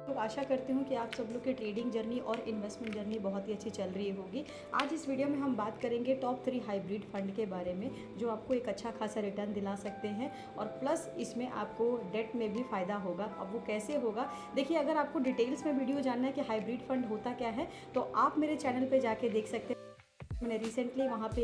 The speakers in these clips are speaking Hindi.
तो आशा करती हूँ कि आप सब लोग की ट्रेडिंग जर्नी और इन्वेस्टमेंट जर्नी बहुत ही अच्छी चल रही होगी। आज इस वीडियो में हम बात करेंगे टॉप 3 हाइब्रिड फंड के बारे में, जो आपको एक अच्छा खासा रिटर्न दिला सकते हैं और प्लस इसमें आपको डेट में भी फ़ायदा होगा। अब वो कैसे होगा, देखिए, अगर आपको डिटेल्स में वीडियो जानना है कि हाइब्रिड फंड होता क्या है, तो आप मेरे चैनल पर जाके देख सकते हैं। मैंने रिसेंटली वहाँ पे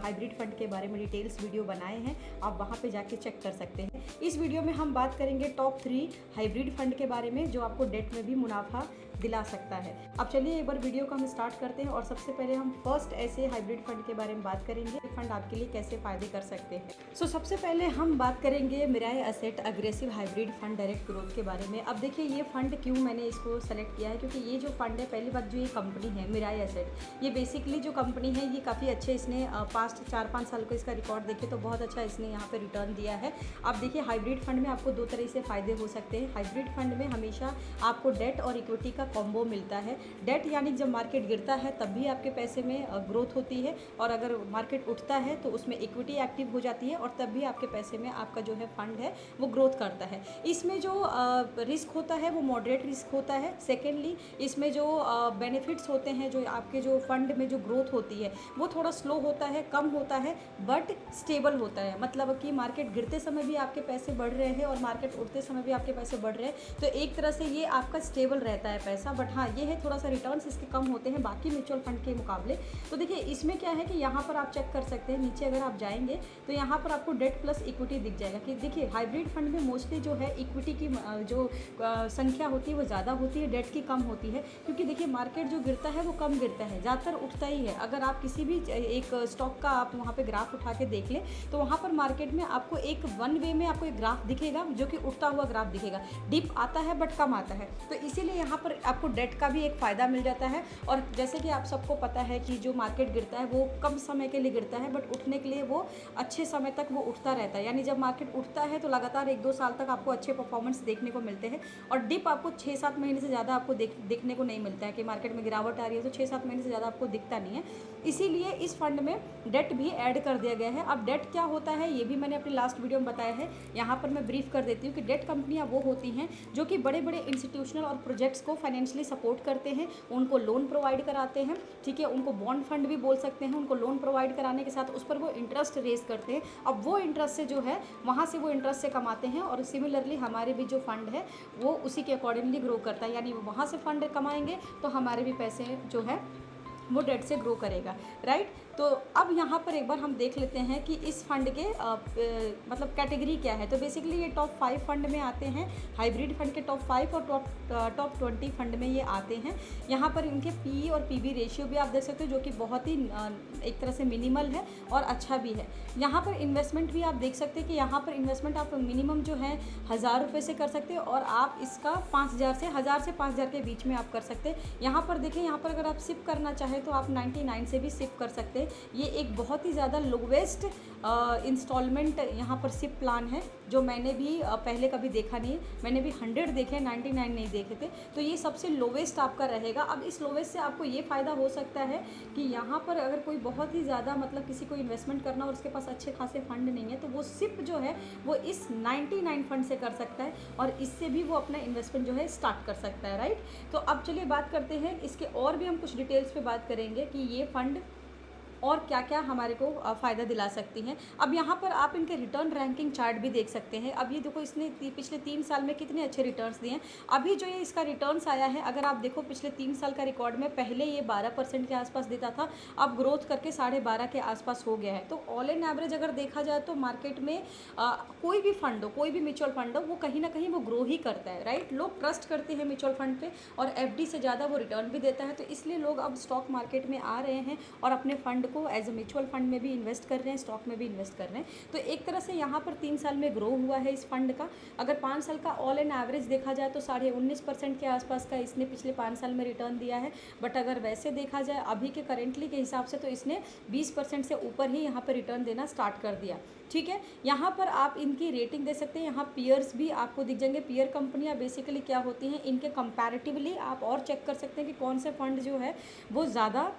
हाइब्रिड फंड के बारे में डिटेल्स वीडियो बनाए हैं, आप वहाँ पे जाके चेक कर सकते हैं। इस वीडियो में हम बात करेंगे टॉप 3 हाइब्रिड फंड के बारे में, जो आपको डेट में भी मुनाफा दिला सकता है। अब चलिए एक बार वीडियो को हम स्टार्ट करते हैं और सबसे पहले हम फर्स्ट ऐसे हाइब्रिड फंड के बारे में बात करेंगे, फंड आपके लिए कैसे फ़ायदे कर सकते हैं। सबसे पहले हम बात करेंगे Mirae asset aggressive hybrid fund direct growth के बारे में। अब देखिए, ये फंड क्यों मैंने इसको सेलेक्ट किया है, क्योंकि ये जो फंड है, पहली बात जो ये कंपनी है मिराई एसेट, ये बेसिकली जो कंपनी है ये काफ़ी अच्छे, इसने पास्ट 4-5 साल को इसका रिकॉर्ड देखे तो बहुत अच्छा इसने यहाँ पे रिटर्न दिया है। अब देखिए, हाइब्रिड फंड में आपको 2 तरह से फ़ायदे हो सकते हैं। हाइब्रिड फंड में हमेशा आपको डेट और इक्विटी का कॉम्बो मिलता है। डेट यानी जब मार्केट गिरता है तब भी आपके पैसे में ग्रोथ होती है, और अगर मार्केट उठता है तो उसमें इक्विटी एक्टिव हो जाती है और तब भी आपके पैसे में आपका जो है फंड है वो ग्रोथ करता है। इसमें जो रिस्क होता है वो मॉडरेट रिस्क होता है। सेकेंडली, इसमें जो बेनिफिट्स होते हैं, जो आपके जो फंड में जो ग्रोथ होती है वो थोड़ा स्लो होता है, कम होता है, बट स्टेबल होता है। मतलब कि मार्केट गिरते समय भी आपके पैसे बढ़ रहे हैं और मार्केट उठते समय भी आपके पैसे बढ़ रहे हैं, तो एक तरह से ये आपका स्टेबल रहता है पैसा। बट हाँ, ये है थोड़ा सा रिटर्न्स इसके कम होते हैं बाकी म्यूचुअल फंड के मुकाबले। तो देखिए, इसमें क्या है कि यहाँ पर आप चेक कर सकते हैं, नीचे अगर आप जाएंगे तो यहाँ पर आपको डेट प्लस इक्विटी दिख जाएगा कि देखिए, हाइब्रिड फंड में मोस्टली जो है इक्विटी की जो संख्या होती है वो ज़्यादा होती है, डेट की कम होती है। क्योंकि देखिए, मार्केट जो गिरता है वो कम गिरता है, ज़्यादातर उठता ही है। अगर आप किसी भी एक स्टॉक का आप वहाँ पे ग्राफ उठा के देख लें तो वहाँ पर मार्केट में आपको एक वन वे में आपको एक ग्राफ दिखेगा जो कि उठता हुआ ग्राफ दिखेगा। डिप आता है बट कम आता है, तो इसीलिए यहाँ पर आपको डेट का भी एक फ़ायदा मिल जाता है। और जैसे कि आप सबको पता है कि जो मार्केट गिरता है वो कम समय के लिए गिरता है, बट उठने के लिए वो अच्छे समय तक वो उठता रहता है। यानी जब मार्केट उठता है तो लगातार 1-2 साल तक आपको अच्छे परफॉर्मेंस देखने को मिलते हैं, और डिप आपको 6-7 महीने से ज़्यादा आपको देखने को नहीं मिलता है कि मार्केट में गिरावट आ रही है, तो 6-7 महीने से ज़्यादा आपको दिखता नहीं है। इसीलिए इस फंड में डेट भी ऐड कर दिया गया है। अब डेट क्या होता है ये भी मैंने अपनी लास्ट वीडियो में बताया है, यहाँ पर मैं ब्रीफ कर देती हूँ कि डेट कंपनियाँ वो होती हैं जो कि बड़े बड़े इंस्टीट्यूशनल और प्रोजेक्ट्स को फाइनेंशियली सपोर्ट करते हैं, उनको लोन प्रोवाइड कराते हैं, ठीक है, उनको बॉन्ड फंड भी बोल सकते हैं। उनको लोन प्रोवाइड कराने के साथ उस पर वो इंटरेस्ट रेज करते हैं। अब वो इंटरेस्ट से जो है वहाँ से वो इंटरेस्ट से कमाते हैं, और सिमिलरली हमारे भी जो फंड है वो उसी के अकॉर्डिंगली ग्रो करता है। यानी वहाँ से फंड कमाएंगे तो हमारे भी पैसे जो है वो डेट से ग्रो करेगा, राइट। तो अब यहाँ पर एक बार हम देख लेते हैं कि इस फंड के मतलब कैटेगरी क्या है। तो बेसिकली ये टॉप 5 फंड में आते हैं, हाइब्रिड फंड के टॉप 5 और टॉप 20 फंड में ये आते हैं। यहाँ पर इनके पी और पीबी रेशियो भी आप देख सकते हो, जो कि बहुत ही एक तरह से मिनिमल है और अच्छा भी है। यहाँ पर इन्वेस्टमेंट भी आप देख सकते हैं कि यहाँ पर इन्वेस्टमेंट आप मिनिमम जो है 1000 रुपये से कर सकते हो, और आप इसका 1000 से 5000 के बीच में आप कर सकते हैं। यहाँ पर देखें, यहाँ पर अगर आप सिप करना चाहें तो आप 99 से भी सिप कर सकते हैं। ये एक बहुत ही ज़्यादा लोवेस्ट इंस्टॉलमेंट यहाँ पर सिप प्लान है, जो मैंने भी पहले कभी देखा नहीं है। मैंने भी 100 देखे, 99 नहीं देखे थे, तो ये सबसे लोवेस्ट आपका रहेगा। अब इस लोवेस्ट से आपको ये फ़ायदा हो सकता है कि यहाँ पर अगर कोई बहुत ही ज़्यादा मतलब किसी को इन्वेस्टमेंट करना और उसके पास अच्छे खासे फंड नहीं है, तो वो सिप जो है वो इस 99 फंड से कर सकता है, और इससे भी वो अपना इन्वेस्टमेंट जो है स्टार्ट कर सकता है, राइट। तो अब चलिए बात करते हैं इसके, और भी हम कुछ डिटेल्स पे बात करेंगे कि ये फंड और क्या क्या हमारे को फ़ायदा दिला सकती हैं। अब यहाँ पर आप इनके रिटर्न रैंकिंग चार्ट भी देख सकते हैं। अब ये देखो, इसने पिछले 3 साल में कितने अच्छे रिटर्न्स दिए हैं। अभी जो ये इसका रिटर्न्स आया है, अगर आप देखो पिछले 3 साल का रिकॉर्ड में, पहले ये 12% के आसपास देता था, अब ग्रोथ करके 12.5 के आसपास हो गया है। तो ऑल इन एवरेज अगर देखा जाए तो मार्केट में कोई भी फंड हो, कोई भी म्यूचुअल फंड हो, वो कहीं ना कहीं वो ग्रो ही करता है, राइट। लोग ट्रस्ट करते हैं म्यूचुअल फंड पे, और एफडी से ज़्यादा वो रिटर्न भी देता है। तो इसलिए लोग अब स्टॉक मार्केट में आ रहे हैं और अपने फंड को एज ए म्यूचुअल फंड में भी इन्वेस्ट कर रहे हैं, स्टॉक में भी इन्वेस्ट कर रहे हैं। तो एक तरह से यहाँ पर 3 साल में ग्रो हुआ है इस फंड का। अगर 5 साल का ऑल इन एवरेज देखा जाए तो 19.5% के आसपास का इसने पिछले 5 साल में रिटर्न दिया है। बट अगर वैसे देखा जाए अभी के करेंटली के हिसाब से, तो इसने 20% से ऊपर ही यहाँ पर रिटर्न देना स्टार्ट कर दिया, ठीक है। यहाँ पर आप इनकी रेटिंग दे सकते हैं। यहाँ पीयर्स भी आपको दिख जाएंगे। पीयर कंपनियाँ बेसिकली क्या होती हैं, इनके कंपैरेटिवली आप और चेक कर सकते हैं कि कौन से फंड जो है वो ज़्यादा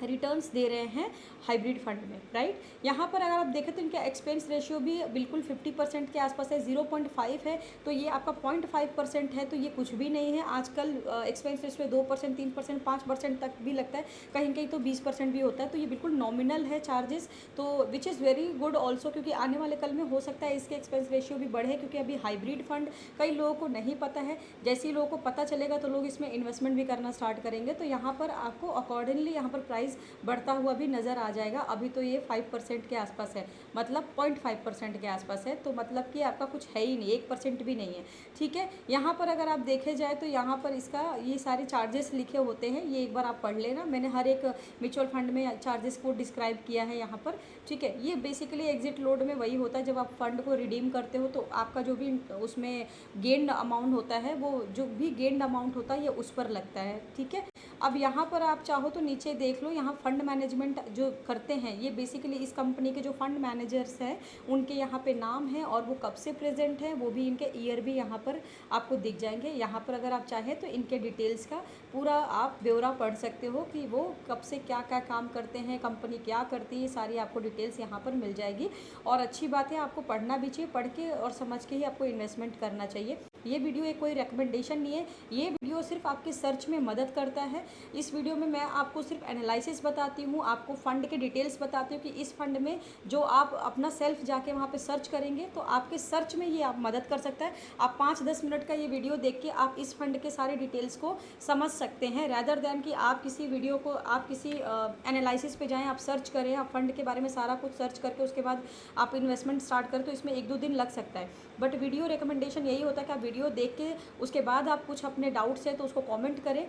रिटर्न्स दे रहे हैं हाइब्रिड फंड में, राइट। यहाँ पर अगर आप देखें तो इनका एक्सपेंस रेशियो भी बिल्कुल 50% के आसपास है, 0.5 है, तो ये आपका 0.5% है, तो ये कुछ भी नहीं है। आजकल एक्सपेंस रेशियो 2%, 3%, 5% तक भी लगता है, कहीं कहीं तो 20% भी होता है, तो ये बिल्कुल नॉमिनल है चार्जेस, तो which is very good also, क्योंकि आने वाले कल में हो सकता है इसके एक्सपेंस रेशियो भी बढ़े, क्योंकि अभी हाइब्रिड फंड कई लोगों को नहीं पता है। जैसे ही लोगों को पता चलेगा तो लोग इसमें इन्वेस्टमेंट भी करना स्टार्ट करेंगे, तो यहाँ पर आपको अकॉर्डिंगली यहाँ पर प्राइस बढ़ता हुआ भी नज़र आ जाएगा। अभी तो ये 5% के आसपास है, मतलब 0.5% के आसपास है, तो मतलब कि आपका कुछ है ही नहीं, 1% भी नहीं है, ठीक है। यहाँ पर अगर आप देखे जाए तो यहाँ पर इसका ये सारे चार्जेस लिखे होते हैं, ये एक बार आप पढ़ लेना, मैंने हर एक म्यूचुअल फंड में चार्जेस को डिस्क्राइब किया है यहाँ पर, ठीक है। ये बेसिकली एग्जिट लोड में वही होता है, जब आप फंड को रिडीम करते हो तो आपका जो भी उसमें गेन्ड अमाउंट होता है, वो जो भी गेन्ड अमाउंट होता है ये उस पर लगता है, ठीक है। अब यहाँ पर आप चाहो तो नीचे देख लो, यहाँ फंड मैनेजमेंट जो करते हैं ये बेसिकली इस कंपनी के जो फंड मैनेजर्स हैं उनके यहाँ पे नाम है, और वो कब से प्रेजेंट है वो भी, इनके ईयर भी यहाँ पर आपको दिख जाएंगे। यहाँ पर अगर आप चाहें तो इनके डिटेल्स का पूरा आप ब्यौरा पढ़ सकते हो कि वो कब से क्या क्या काम करते हैं, कंपनी क्या करती है, सारी आपको डिटेल्स यहाँ पर मिल जाएगी। और अच्छी बात है, आपको पढ़ना भी चाहिए, पढ़ के और समझ के ही आपको इन्वेस्टमेंट करना चाहिए। ये वीडियो एक कोई रिकमेंडेशन नहीं है, ये वीडियो सिर्फ आपके सर्च में मदद करता है। इस वीडियो में मैं आपको सिर्फ एनालिसिस बताती हूँ, आपको फ़ंड के डिटेल्स बताती हूँ कि इस फंड में जो आप अपना सेल्फ जाके वहाँ पे सर्च करेंगे तो आपके सर्च में ये आप मदद कर सकता है। आप 5-10 मिनट का ये वीडियो देख के आप इस फंड के सारे डिटेल्स को समझ सकते हैं, रैदर दैन कि आप किसी वीडियो को आप किसी एनालिसिस पे जाएँ, आप सर्च करें, आप फंड के बारे में सारा कुछ सर्च करके उसके बाद आप इन्वेस्टमेंट स्टार्ट करें, तो इसमें 1-2 दिन लग सकता है। बट वीडियो रिकमेंडेशन यही होता है कि आप वीडियो देख के उसके बाद आप कुछ अपने डाउट्स है तो उसको कमेंट करें,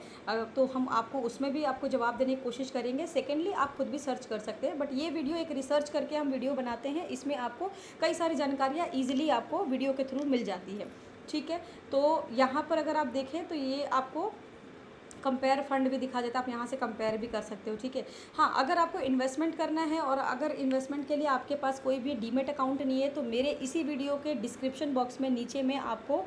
तो हम आपको उसमें भी आपको जवाब देने की कोशिश करेंगे। सेकेंडली आप खुद भी सर्च कर सकते हैं, बट ये वीडियो एक रिसर्च करके हम वीडियो बनाते हैं, इसमें आपको कई सारी जानकारियाँ ईजिली आपको वीडियो के थ्रू मिल जाती है, ठीक है। तो यहाँ पर अगर आप देखें तो ये आपको कंपेयर फंड भी दिखा देता है, आप यहाँ से कंपेयर भी कर सकते हो, ठीक है। हाँ, अगर आपको इन्वेस्टमेंट करना है और अगर इन्वेस्टमेंट के लिए आपके पास कोई भी डीमेट अकाउंट नहीं है तो मेरे इसी वीडियो के डिस्क्रिप्शन बॉक्स में नीचे में आपको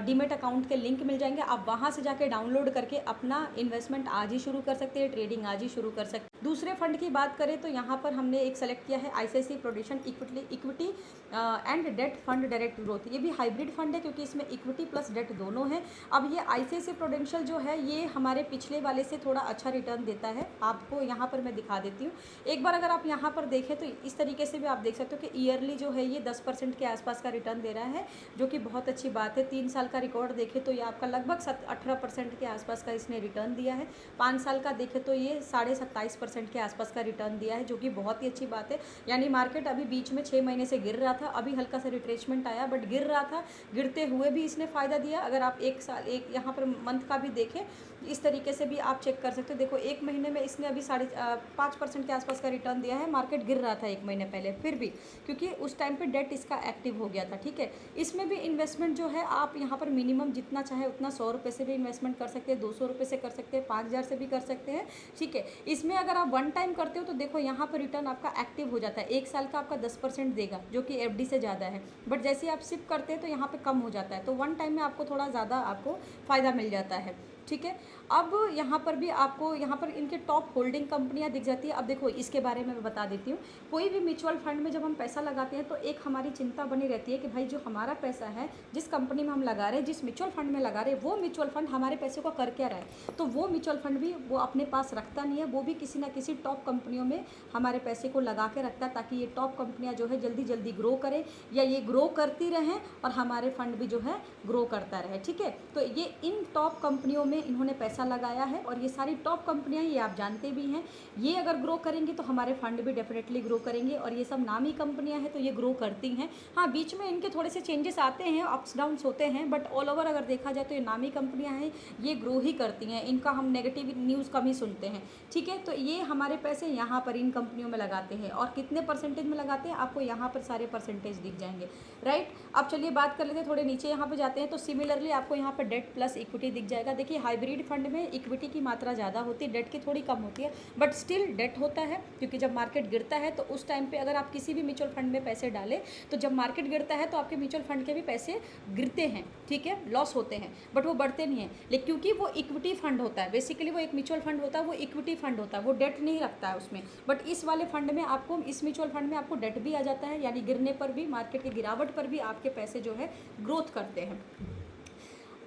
डीमेट अकाउंट के लिंक मिल जाएंगे, आप वहाँ से जाके डाउनलोड करके अपना इन्वेस्टमेंट आज ही शुरू कर सकते हैं, ट्रेडिंग आज ही शुरू कर सकते हैं। दूसरे फंड की बात करें तो यहाँ पर हमने एक सेलेक्ट किया है ICICI Prudential equity and debt fund direct growth. ये भी हाइब्रिड फंड है क्योंकि इसमें इक्विटी प्लस डेट दोनों है। अब ये ICICI प्रोडेंशियल जो है ये हमारे पिछले वाले से थोड़ा अच्छा रिटर्न देता है, आपको यहाँ पर मैं दिखा देती हूँ। एक बार अगर आप यहाँ पर देखें तो इस तरीके से भी आप देख सकते हो कि ईयरली जो है ये 10% के आसपास का रिटर्न दे रहा है, जो कि बहुत अच्छी बात है। 3 साल का रिकॉर्ड देखें तो ये आपका लगभग 18% के आसपास का इसने रिटर्न दिया है। 5 साल का देखें तो ये 27.5% के आसपास का रिटर्न दिया है, जो कि बहुत ही अच्छी बात है। यानी मार्केट अभी बीच में 6 महीने से गिर रहा था, अभी हल्का सा रिट्रेसमेंट आया, बट गिर रहा था, गिरते हुए भी इसने फ़ायदा दिया। अगर आप एक यहाँ पर मंथ का भी देखें, इस तरीके से भी आप चेक कर सकते हो। देखो 1 महीने में इसने अभी 5.5% के आसपास का रिटर्न दिया है। मार्केट गिर रहा था 1 महीने पहले, फिर भी क्योंकि उस टाइम पे डेट इसका एक्टिव हो गया था, ठीक है। इसमें भी इन्वेस्टमेंट जो है आप यहाँ पर मिनिमम जितना चाहे उतना 100 रुपये से भी इन्वेस्टमेंट कर सकते हैं, 200 रुपये से कर सकते हैं, 5000 से भी कर सकते हैं, ठीक है। इसमें अगर आप 1 टाइम करते हो तो देखो यहाँ पर रिटर्न आपका एक्टिव हो जाता है। 1 साल का आपका 10% देगा, जो कि FD से ज़्यादा है, बट जैसे आप सिप करते हैं तो यहाँ पर कम हो जाता है, तो 1 टाइम में आपको थोड़ा ज़्यादा आपको फ़ायदा मिल जाता है, ठीक है। अब यहाँ पर भी आपको यहाँ पर इनके टॉप होल्डिंग कंपनियाँ दिख जाती है। अब देखो इसके बारे में मैं बता देती हूँ। कोई भी म्यूचुअल फंड में जब हम पैसा लगाते हैं तो एक हमारी चिंता बनी रहती है कि भाई जो हमारा पैसा है, जिस कंपनी में हम लगा रहे हैं, जिस म्यूचुअल फंड में लगा रहे हैं, वो म्यूचुअल फंड हमारे पैसे को कर क्या रहा है। तो वो म्यूचुअल फंड भी वो अपने पास रखता नहीं है, वो भी किसी ना किसी टॉप कंपनियों में हमारे पैसे को लगा के रखता है, ताकि ये टॉप कंपनियाँ जो है जल्दी जल्दी ग्रो करें या ये ग्रो करती रहें और हमारे फंड भी जो है ग्रो करता रहे, ठीक है। तो ये इन टॉप कंपनियों में इन्होंने पैसा लगाया है, और ये सारी टॉप कंपनियां ये आप जानते भी हैं, ये अगर ग्रो करेंगी तो हमारे फंड भी डेफिनेटली ग्रो करेंगे, और ये सब नामी कंपनियां हैं तो ये ग्रो करती हैं। हाँ, बीच में इनके थोड़े से चेंजेस आते हैं, अप्स डाउन्स होते हैं, बट ऑल ओवर अगर देखा जाए तो ये नामी कंपनियां हैं, ये ग्रो ही करती हैं, इनका हम नेगेटिव न्यूज़ कम ही सुनते हैं, ठीक है। तो ये हमारे पैसे यहाँ पर इन कंपनियों में लगाते हैं, और कितने परसेंटेज में लगाते हैं आपको यहाँ पर सारे परसेंटेज दिख जाएंगे, राइट। अब चलिए बात कर लेते हैं, थोड़े नीचे यहाँ पर जाते हैं तो सिमिलरली आपको यहाँ पर डेट प्लस इक्विटी दिख जाएगा। देखिए हाइब्रिड फंड में इक्विटी की मात्रा ज़्यादा होती है, डेट की थोड़ी कम होती है, बट स्टिल डेट होता है, क्योंकि जब मार्केट गिरता है तो उस टाइम पे अगर आप किसी भी म्यूचुअल फंड में पैसे डालें तो जब मार्केट गिरता है तो आपके म्यूचुअल फंड के भी पैसे गिरते हैं, ठीक है, लॉस होते हैं, बट वो बढ़ते नहीं हैं। लेकिन क्योंकि वो इक्विटी फंड होता है, बेसिकली वो एक म्यूचुअल फंड होता है, वो इक्विटी फंड होता है, वो डेट नहीं रखता है उसमें। बट इस वाले फंड में आपको, इस म्यूचुअल फंड में आपको डेट भी आ जाता है, यानी गिरने पर भी, मार्केट की गिरावट पर भी आपके पैसे जो है ग्रोथ करते हैं।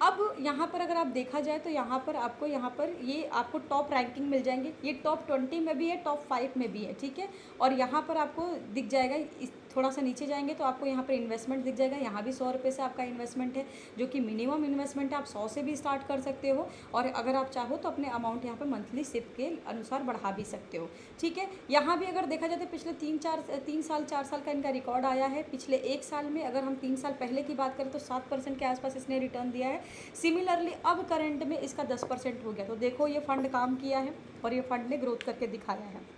अब यहाँ पर अगर आप देखा जाए तो यहाँ पर ये आपको टॉप रैंकिंग मिल जाएंगे। ये टॉप 20 में भी है, टॉप 5 में भी है, ठीक है। और यहाँ पर आपको दिख जाएगा, इस थोड़ा सा नीचे जाएंगे तो आपको यहाँ पर इन्वेस्टमेंट दिख जाएगा। यहाँ भी 100 रुपये से आपका इन्वेस्टमेंट है, जो कि मिनिमम इन्वेस्टमेंट है। आप 100 से भी स्टार्ट कर सकते हो, और अगर आप चाहो तो अपने अमाउंट यहाँ पर मंथली सिप के अनुसार बढ़ा भी सकते हो, ठीक है। यहाँ भी अगर देखा जाए तो पिछले 3 साल 4 साल का इनका रिकॉर्ड आया है। पिछले 1 साल में अगर हम 3 साल पहले की बात करें तो 7% के आसपास इसने रिटर्न दिया है। सिमिलरली अब करंट में इसका 10% हो गया। तो देखो ये फंड काम किया है और ये फंड ने ग्रोथ करके दिखाया है।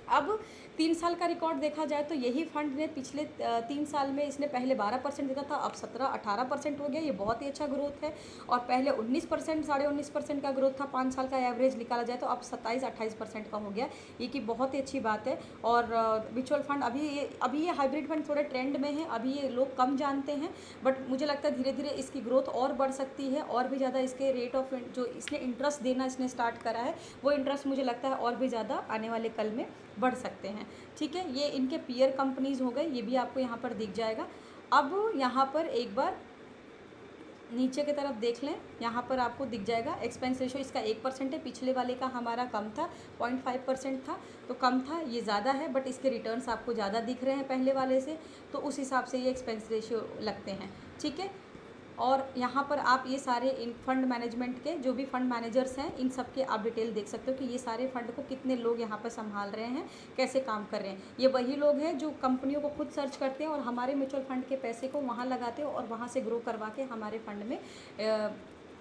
अब 3 साल का रिकॉर्ड देखा जाए तो यही फंड ने पिछले 3 साल में इसने पहले 12% देता था, अब 17-18% हो गया। ये बहुत ही अच्छा ग्रोथ है। और पहले 19%, 19.5% का ग्रोथ था 5 साल का एवरेज निकाला जाए तो अब 27-28% का हो गया, ये कि बहुत ही अच्छी बात है। और म्यूचुअल फंड अभी ये हाइब्रिड फंड थोड़े ट्रेंड में है, अभी ये लोग कम जानते हैं, बट मुझे लगता है धीरे धीरे इसकी ग्रोथ और बढ़ सकती है। और भी ज़्यादा इसके रेट ऑफ जो इसने इंटरेस्ट देना इसने स्टार्ट करा है, वो इंटरेस्ट मुझे लगता है और भी ज़्यादा आने वाले कल में बढ़ सकते हैं, ठीक है। ये इनके पीयर कंपनीज़ हो गए, ये भी आपको यहाँ पर दिख जाएगा। अब यहाँ पर एक बार नीचे की तरफ देख लें, यहाँ पर आपको दिख जाएगा एक्सपेंस रेशो इसका 1% है। पिछले वाले का हमारा कम था, 0.5% था, तो कम था, ये ज़्यादा है। बट इसके रिटर्न्स आपको ज़्यादा दिख रहे हैं पहले वाले से, तो उस हिसाब से ये एक्सपेंस रेशो लगते हैं, ठीक है। और यहाँ पर आप ये सारे इन फंड मैनेजमेंट के जो भी फंड मैनेजर्स हैं, इन सब के आप डिटेल देख सकते हो कि ये सारे फंड को कितने लोग यहाँ पर संभाल रहे हैं, कैसे काम कर रहे हैं। ये वही लोग हैं जो कंपनियों को खुद सर्च करते हैं और हमारे म्यूचुअल फंड के पैसे को वहाँ लगाते हैं और वहाँ से ग्रो करवा के हमारे फंड में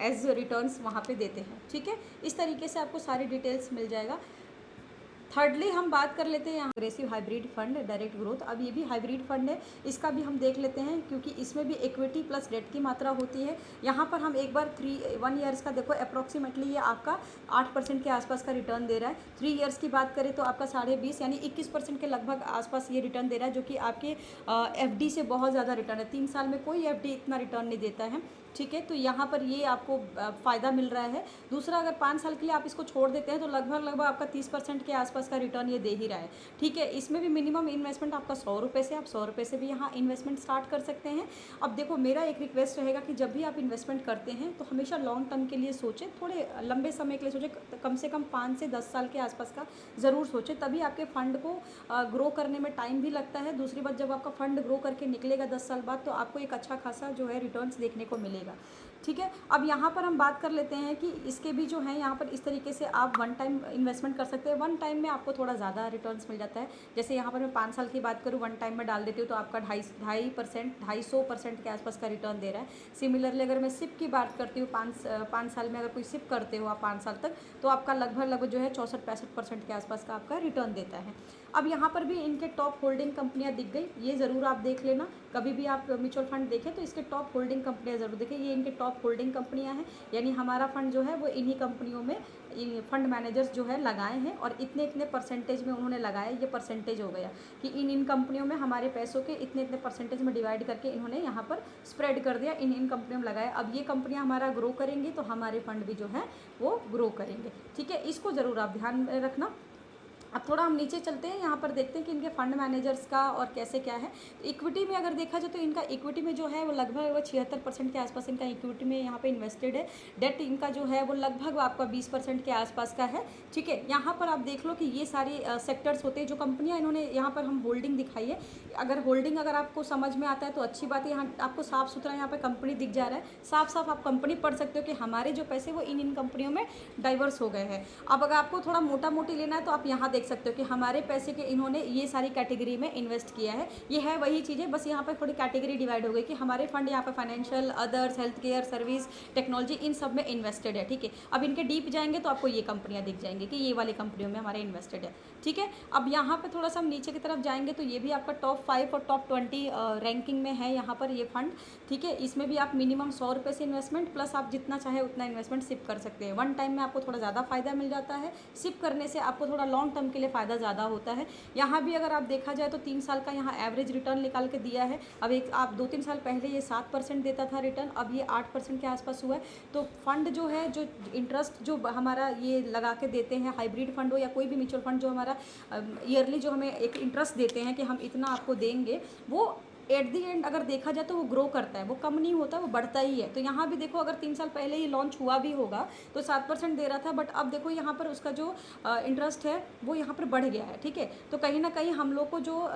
एज रिटर्न्स वहाँ पे देते हैं, ठीक है। इस तरीके से आपको सारी डिटेल्स मिल जाएगा। थर्डली हम बात कर लेते हैं यहाँ aggressive hybrid fund direct growth. अब ये भी हाइब्रिड फंड है, इसका भी हम देख लेते हैं, क्योंकि इसमें भी इक्विटी प्लस डेट की मात्रा होती है। यहाँ पर हम एक बार 1 ईयर्स का देखो, अप्रॉक्सीमेटली ये आपका 8% के आसपास का रिटर्न दे रहा है। 3 ईयर्स की बात करें तो आपका 20.5 यानी 21% के लगभग आसपास ये रिटर्न दे रहा है, जो कि आपके FD से बहुत ज़्यादा रिटर्न है। 3 साल में कोई FD इतना रिटर्न नहीं देता है, ठीक है। तो यहाँ पर ये आपको फ़ायदा मिल रहा है। दूसरा, अगर 5 साल के लिए आप इसको छोड़ देते हैं तो लगभग आपका 30% के आसपास का रिटर्न ये दे ही रहा है, ठीक है। इसमें भी मिनिमम इन्वेस्टमेंट आपका 100 रुपये से, आप 100 रुपये से भी यहाँ इन्वेस्टमेंट स्टार्ट कर सकते हैं। अब देखो, मेरा एक रिक्वेस्ट रहेगा कि जब भी आप इन्वेस्टमेंट करते हैं तो हमेशा लॉन्ग टर्म के लिए सोचें, थोड़े लंबे समय के लिए सोचें, कम से कम 5 से 10 साल के आसपास का ज़रूर सोचें, तभी आपके फ़ंड को ग्रो करने में टाइम भी लगता है। दूसरी बात, जब आपका फ़ंड ग्रो करके निकलेगा 10 साल बाद, तो आपको एक अच्छा खासा जो है रिटर्न्स देखने को मिलेगा, ठीक है। अब यहाँ पर हम बात कर लेते हैं कि इसके भी जो है यहाँ पर इस तरीके से आप 1 टाइम इन्वेस्टमेंट कर सकते हैं। 1 टाइम में आपको थोड़ा ज़्यादा रिटर्न्स मिल जाता है। जैसे यहाँ पर मैं 5 साल की बात करूँ, 1 टाइम में डाल देती हूँ तो आपका 250% के आसपास का रिटर्न दे रहा है। सिमिलरली अगर मैं सिप की बात करती हूँ, 5 साल में अगर कोई सिप करते हो आप 5 साल तक, तो आपका लगभग जो है 64-65% के आसपास का आपका रिटर्न देता है। अब यहाँ पर भी इनके टॉप होल्डिंग कंपनियाँ दिख गई, ये ज़रूर आप देख लेना। कभी भी आप म्यूचुअल फंड देखें तो इसके टॉप होल्डिंग कंपनियाँ ज़रूर देखें। ये इनके टॉप होल्डिंग कंपनियाँ हैं, यानी हमारा फंड जो है वो इन्हीं कंपनियों में फंड मैनेजर्स जो है लगाए हैं, और इतने परसेंटेज में उन्होंने लगाए। ये परसेंटेज हो गया कि इन कंपनियों में हमारे पैसों के इतने परसेंटेज में डिवाइड करके इन्होंने यहाँ पर स्प्रेड कर दिया, इन कंपनियों में लगाया। अब ये कंपनियाँ हमारा ग्रो करेंगी तो हमारे फंड भी जो है वो ग्रो करेंगे, ठीक है। इसको ज़रूर आप ध्यान में रखना। अब थोड़ा हम नीचे चलते हैं, यहाँ पर देखते हैं कि इनके फंड मैनेजर्स का और कैसे क्या है। इक्विटी में अगर देखा जाए तो इनका इक्विटी में जो है वो लगभग 76% के आसपास इनका इक्विटी में यहाँ पे इन्वेस्टेड है। डेट इनका जो है वो लगभग आपका 20% के आसपास का है, ठीक है। यहाँ पर आप देख लो कि ये सारे सेक्टर्स होते हैं जो कंपनियाँ इन्होंने यहाँ पर हम होल्डिंग दिखाई है। अगर होल्डिंग अगर आपको समझ में आता है तो अच्छी बात है। यहाँ आपको साफ़ सुथरा यहाँ पर कंपनी दिख जा रहा है, साफ साफ आप कंपनी पढ़ सकते हो कि हमारे जो पैसे वो इन कंपनियों में डाइवर्स हो गए हैं। अब अगर आपको थोड़ा मोटा मोटी लेना है तो आप यहाँ देख सकते हो कि हमारे पैसे के इन्होंने ये सारी कैटेगरी में इन्वेस्ट किया है। ये है वही चीज़ें, बस यहाँ पर थोड़ी कैटेगरी डिवाइड हो गई कि हमारे फंड यहाँ पर financial, others, health care, service, technology, इन सब में इन्वेस्टेड है, ठीक है। अब इनके डीप जाएंगे तो आपको ये कंपनियाँ दिख जाएंगी कि ये वाली कंपनियों में हमारे इन्वेस्टेड है, ठीक है। अब यहाँ पर थोड़ा सा हम नीचे की तरफ जाएंगे तो ये भी आपका टॉप 5 और टॉप 20 रैंकिंग में है यहाँ पर ये फंड, ठीक है। इसमें भी आप मिनिमम 100 रुपये से इन्वेस्टमेंट प्लस आप जितना चाहे उतना इन्वेस्टमेंट सिप कर सकते हैं। 1 टाइम में आपको थोड़ा ज़्यादा फायदा मिल जाता है। सिप करने से आपको थोड़ा लॉन्ग टर्म टर्म के लिए फ़ायदा ज़्यादा होता है। यहाँ भी अगर आप देखा जाए तो 3 साल का यहाँ एवरेज रिटर्न निकाल के दिया है। अब एक आप 2-3 साल पहले ये 7% देता था रिटर्न, अब ये 8% के आसपास हुआ है। तो फंड जो है, जो इंटरेस्ट जो हमारा ये लगा के देते हैं, हाइब्रिड फंड हो या कोई भी म्यूचुअल फंड जो हमारा ईयरली जो हमें एक इंटरेस्ट देते हैं कि हम इतना आपको देंगे, वो एट दी एंड अगर देखा जाए तो वो ग्रो करता है, वो कम नहीं होता, वो बढ़ता ही है। तो यहाँ भी देखो, अगर 3 साल पहले ये लॉन्च हुआ भी होगा तो 7% दे रहा था, बट अब देखो यहाँ पर उसका जो इंटरेस्ट है वो यहाँ पर बढ़ गया है। ठीक है, तो कहीं ना कहीं हम लोग को जो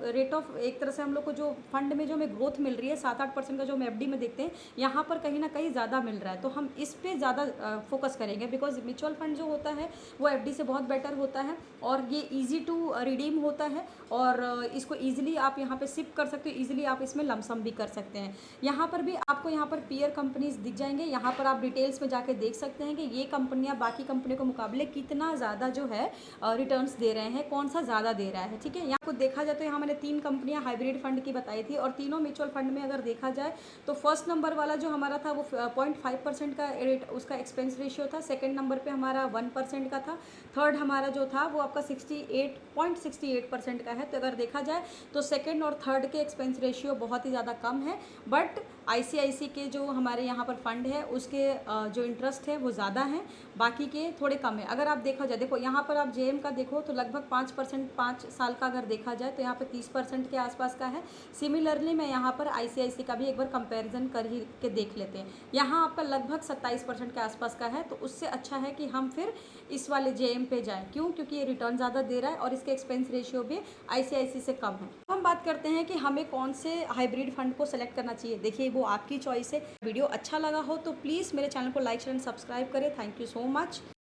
रेट ऑफ, एक तरह से हम लोग को जो फंड में जो हमें ग्रोथ मिल रही है 7-8% का, जो हम एफडी में देखते हैं, यहाँ पर कहीं ना कहीं ज़्यादा मिल रहा है। तो हम इस पर ज़्यादा फोकस करेंगे, बिकॉज म्यूचुअल फंड जो होता है वो एफडी से बहुत बेटर होता है और ये ईजी टू रिडीम होता है और इसको ईजिली आप यहाँ पे शिप कर सकते हो, ईजिली आप इसमें लमसम भी कर सकते हैं। यहाँ पर भी आपको यहाँ पर पीयर कंपनीज दिख जाएंगे, यहाँ पर आप डिटेल्स में जाके देख सकते हैं कि ये कंपनियाँ बाकी कंपनियों के मुकाबले कितना ज़्यादा जो है रिटर्न्स दे रहे हैं, कौन सा ज़्यादा दे रहा है। ठीक है, यहाँ को देखा जाए तो यहाँ मैंने 3 कंपनियाँ हाइब्रिड फंड की बताई थी और तीनों म्यूचुअल फंड में अगर देखा जाए तो फर्स्ट नंबर वाला जो हमारा था वो 0.5% का रेट उसका एक्सपेंस रेशियो था, सेकेंड नंबर पर हमारा 1% का था, थर्ड हमारा जो था वो आपका 68.68% का है। तो अगर देखा जाए तो सेकेंड और थर्ड के एक्सपेंस रेशियो बहुत ही ज़्यादा कम है, बट आईसीआईसी के जो हमारे यहाँ पर फंड है उसके जो इंटरेस्ट है वो ज़्यादा है, बाकी के थोड़े कम है। अगर आप देखा जाए, देखो यहाँ पर आप जेएम का देखो तो लगभग 5%, 5 साल का अगर देखा जाए तो यहाँ पर 30% के आसपास का है। सिमिलरली मैं यहाँ पर आईसीआईसी का भी एक बार कंपैरिजन कर ही के देख लेते हैं, यहाँ आपका लगभग 27% के आसपास का है। तो उससे अच्छा है कि हम फिर इस वाले जेएम पे जाएँ। क्यों? क्योंकि ये रिटर्न ज़्यादा दे रहा है और इसके एक्सपेंस रेशियो भी आईसीआईसी से कम है। हम बात करते हैं कि हमें कौन से हाइब्रिड फंड को सेलेक्ट करना चाहिए। देखिए, वो आपकी चॉइस है। वीडियो अच्छा लगा हो तो प्लीज़ मेरे चैनल को लाइक शेयर एंड सब्सक्राइब करें। Thank you so much.